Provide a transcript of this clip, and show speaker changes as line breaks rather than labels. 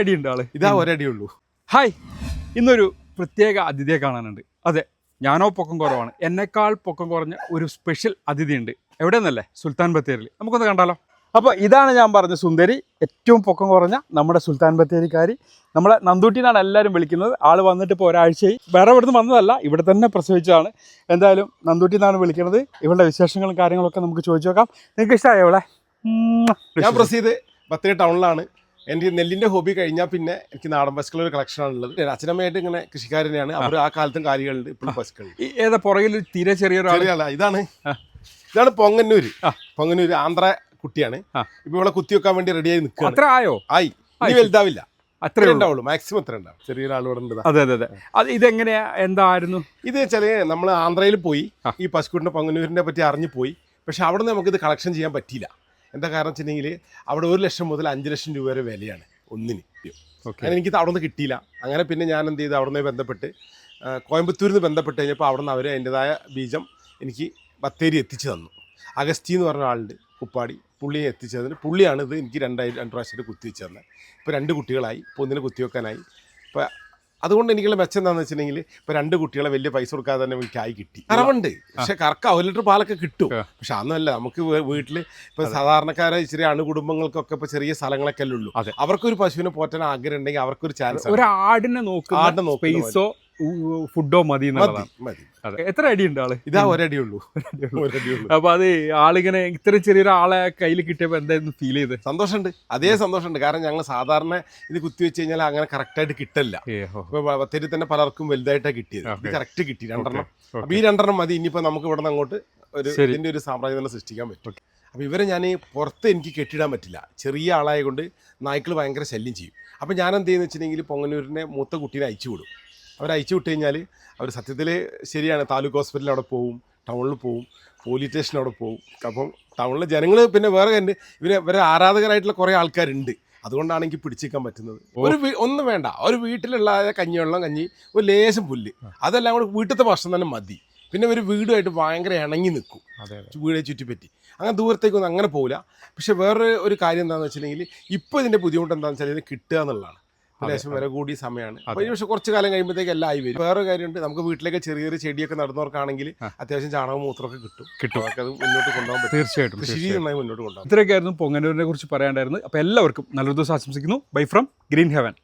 അടിയുണ്ട് ആള്.
ഇതാ ഒരടിയുള്ളൂ.
ഹായ്, ഇന്നൊരു പ്രത്യേക അതിഥിയെ കാണാനുണ്ട്. അതെ, ഞാനോ പൊക്കം കുറവാണ്, എന്നെക്കാൾ പൊക്കം കുറഞ്ഞ ഒരു സ്പെഷ്യൽ അതിഥിയുണ്ട്. എവിടെയെന്നല്ലേ? സുൽത്താൻ ബത്തേരിയിൽ. നമുക്കൊന്ന് കണ്ടാലോ. അപ്പോൾ ഇതാണ് ഞാൻ പറഞ്ഞ സുന്ദരി, ഏറ്റവും പൊക്കം കുറഞ്ഞ നമ്മുടെ സുൽത്താൻ ബത്തേരിക്കാരി. നമ്മളെ നന്ദൂട്ടി എന്നാണ് എല്ലാവരും വിളിക്കുന്നത്. ആൾ വന്നിട്ട് ഇപ്പോൾ ഒരാഴ്ചയായി. വേറെ ഇവിടുന്ന് വന്നതല്ല, ഇവിടെ തന്നെ പ്രസവിച്ചതാണ്. എന്തായാലും നന്ദൂട്ടി എന്നാണ് വിളിക്കുന്നത്. ഇവളുടെ വിശേഷങ്ങളും കാര്യങ്ങളൊക്കെ നമുക്ക് ചോദിച്ചു നോക്കാം. നിങ്ങൾക്ക് ഇഷ്ടമായോ ഇവിടെ?
ഞാൻ പ്രസീദ് ബത്തേരി ടൗണിലാണ്. എൻ്റെ നെല്ലിൻ്റെ ഹോബി കഴിഞ്ഞാൽ പിന്നെ എനിക്ക് നാടൻ പശുക്കളൊരു കളക്ഷനാണുള്ളത്. അച്ഛനമ്മയായിട്ട് ഇങ്ങനെ കൃഷിക്കാർ തന്നെയാണ്. അവർ ആ കാലത്തും കാര്യങ്ങളുണ്ട്, ഇപ്പോഴും പശുക്കളുണ്ട്.
ഏതാ പുറകിൽ തീരെ ചെറിയൊരാളാ?
ഇതാണ് പൊങ്ങന്നൂര് ആന്ധ്ര കുട്ടിയാണ്. ഇപ്പൊ ഇവിടെ കുത്തിവെക്കാൻ വേണ്ടി റെഡിയായി നിൽക്കുക.
അത്ര ആയോ?
ആയി, ഇനി വലുതാവില്ല.
അത്രേ
ഉണ്ടാവുള്ളൂ, മാക്സിമം അത്ര ഉണ്ടാവും. ചെറിയൊരാൾ ഇവിടെ ഉണ്ട്.
അതെ അതെ അതെ. അത് ഇതെങ്ങനെയാ, എന്തായിരുന്നു
ഇത് വെച്ചാല് നമ്മൾ ആന്ധ്രയിൽ പോയി ഈ പശുക്കുട്ടിന്റെ പൊങ്ങന്നൂരിനെ പറ്റി അറിഞ്ഞു പോയി. പക്ഷെ അവിടെ നിന്ന് നമുക്കിത് കളക്ഷൻ ചെയ്യാൻ പറ്റിയില്ല. എന്താ കാരണം വെച്ചിട്ടുണ്ടെങ്കിൽ അവിടെ 1 ലക്ഷം മുതൽ 5 ലക്ഷം രൂപ വരെ വിലയാണ് ഒന്നിന്. അങ്ങനെ എനിക്ക് അവിടെ നിന്ന് കിട്ടിയില്ല. അങ്ങനെ പിന്നെ ഞാൻ എന്ത് ചെയ്തു, അവിടെ നിന്ന് ബന്ധപ്പെട്ട് കോയമ്പത്തൂരിൽ നിന്ന് ബന്ധപ്പെട്ട് കഴിഞ്ഞപ്പോൾ അവിടെ നിന്ന് അവർ അതിൻ്റെതായ ബീജം എനിക്ക് ബത്തേരി എത്തിച്ചു തന്നു. അഗസ്റ്റി എന്ന് പറഞ്ഞ ആളുണ്ട് കുപ്പാടി, പുള്ളിയെ എത്തിച്ചതിന് പുള്ളിയാണ് ഇത് എനിക്ക് 2 പ്രാവശ്യമായിട്ട് കുത്തിവെച്ച് തന്നെ. ഇപ്പോൾ 2 കുട്ടികളായി, ഇപ്പോൾ 1 കുത്തിവെക്കാനായി. ഇപ്പോൾ അതുകൊണ്ട് എനിക്കുള്ള മെച്ചം എന്താണെന്ന് വെച്ചിട്ടുണ്ടെങ്കിൽ ഇപ്പോൾ 2 കുട്ടികളെ വലിയ പൈസ കൊടുക്കാതെ തന്നെ എനിക്കായി കിട്ടി. കറവുണ്ട്, പക്ഷേ കറക്ക 1 ലിറ്റർ പാലൊക്കെ കിട്ടും. പക്ഷെ അതൊന്നുമല്ല, നമുക്ക് വീട്ടിൽ ഇപ്പോൾ സാധാരണക്കാരെ ഇച്ചിരി അണുകുടുംബങ്ങൾക്കൊക്കെ ഇപ്പോൾ ചെറിയ സ്ഥലങ്ങളൊക്കെ അല്ലേ ഉള്ളൂ. അവർക്കൊരു പശുവിനെ പോറ്റാൻ ആഗ്രഹം ഉണ്ടെങ്കിൽ അവർക്കൊരു ചാൻസ്.
ഒരു ആടിനെ നോക്കുന്ന സ്പേസോ ഫുഡോ മതി. എത്ര അടിയുണ്ട് ആള്?
ഇതാ ഒരടിയുള്ളൂ.
അപ്പൊ അത് ആളിങ്ങനെ ഇത്ര ചെറിയൊരു ആളെ കയ്യിൽ കിട്ടിയപ്പോ എന്തായിരുന്നു ഫീൽ ചെയ്ത്?
സന്തോഷമുണ്ട്, അതേ സന്തോഷമുണ്ട്. കാരണം ഞങ്ങൾ സാധാരണ ഇത് കുത്തിവെച്ച് കഴിഞ്ഞാൽ അങ്ങനെ കറക്റ്റായിട്ട് കിട്ടില്ല. ഇപ്പൊ ബത്തേരി തന്നെ പലർക്കും വലുതായിട്ടാണ് കിട്ടിയത്. ഇത് കറക്റ്റ് കിട്ടി 2 അപ്പൊ ഈ 2 മതി. ഇനിയിപ്പോ നമുക്ക് ഇവിടെ നിന്ന് അങ്ങോട്ട് ഇതിന്റെ ഒരു സാമ്രാജ്യം തന്നെ സൃഷ്ടിക്കാൻ പറ്റും. അപ്പോൾ ഇവരെ ഞാൻ പുറത്ത് എനിക്ക് കെട്ടിടാൻ പറ്റില്ല. ചെറിയ ആളായ കൊണ്ട് നായ്ക്കൾ ഭയങ്കര ശല്യം ചെയ്യും. അപ്പോൾ ഞാൻ എന്ത് ചെയ്യുന്നത് വെച്ചിട്ടുണ്ടെങ്കിൽ പൊങ്ങന്നൂരിനെ മൂത്ത കുട്ടീനെ അയച്ചു വിടും. അവരയച്ചു വിട്ട് കഴിഞ്ഞാൽ അവർ സത്യത്തിൽ ശരിയാണ്, താലൂക്ക് ഹോസ്പിറ്റലിൽ അവിടെ പോവും, ടൗണിൽ പോവും, പോലീസ് സ്റ്റേഷൻ അവിടെ പോവും. അപ്പം ടൗണിലെ ജനങ്ങൾ പിന്നെ വേറെ കണ്ട് ഇവരെ ആരാധകരായിട്ടുള്ള കുറേ ആൾക്കാരുണ്ട്. അതുകൊണ്ടാണ് എനിക്ക് പിടിച്ചിരിക്കാൻ പറ്റുന്നത്. ഒന്നും വേണ്ട, ഒരു വീട്ടിലുള്ള കഞ്ഞിവെള്ളം, കഞ്ഞി, ഒരു ലേശം പുല്ല്, അതെല്ലാം കൂടെ വീട്ടിലത്തെ ഭക്ഷണം തന്നെ മതി. പിന്നെ ഒരു വീടുമായിട്ട് ഭയങ്കര ഇണങ്ങി നിൽക്കും, വീടെ ചുറ്റിപ്പറ്റി. അങ്ങനെ ദൂരത്തേക്കൊന്നും അങ്ങനെ പോകില്ല. പക്ഷെ വേറെ ഒരു കാര്യം എന്താണെന്ന് വെച്ചിട്ടുണ്ടെങ്കിൽ ഇപ്പോൾ ഇതിൻ്റെ ബുദ്ധിമുട്ട് എന്താണെന്ന് വെച്ചാൽ ഇത് കിട്ടുക എന്നുള്ളതാണ്. ലേശം വില കൂടിയ സമയമാണ്. പക്ഷെ കുറച്ച് കാലം കഴിയുമ്പോഴത്തേക്ക് എല്ലാം ആയി വരും. വേറെ കാര്യമുണ്ട്, നമുക്ക് വീട്ടിലേക്ക് ചെറിയൊരു ചെടിയൊക്കെ നടന്നവർക്കാണെങ്കിൽ അത്യാവശ്യം ചാണകവും മൂത്രമൊക്കെ കിട്ടും. അതൊക്കെ അത് മുന്നോട്ട് കൊണ്ടുപോകാൻ പറ്റും.
തീർച്ചയായിട്ടും
കൃഷി നന്നായി മുന്നോട്ട് കൊണ്ടുപോകാം.
ഇത്രയൊക്കെയായിരുന്നു പൊങ്ങന്നൂരിനെ കുറിച്ച് പറയാണ്ടായിരുന്നു. അപ്പോൾ എല്ലാവർക്കും നല്ലൊരു ദിവസം ആശംസിക്കുന്നു. Bye from green heaven.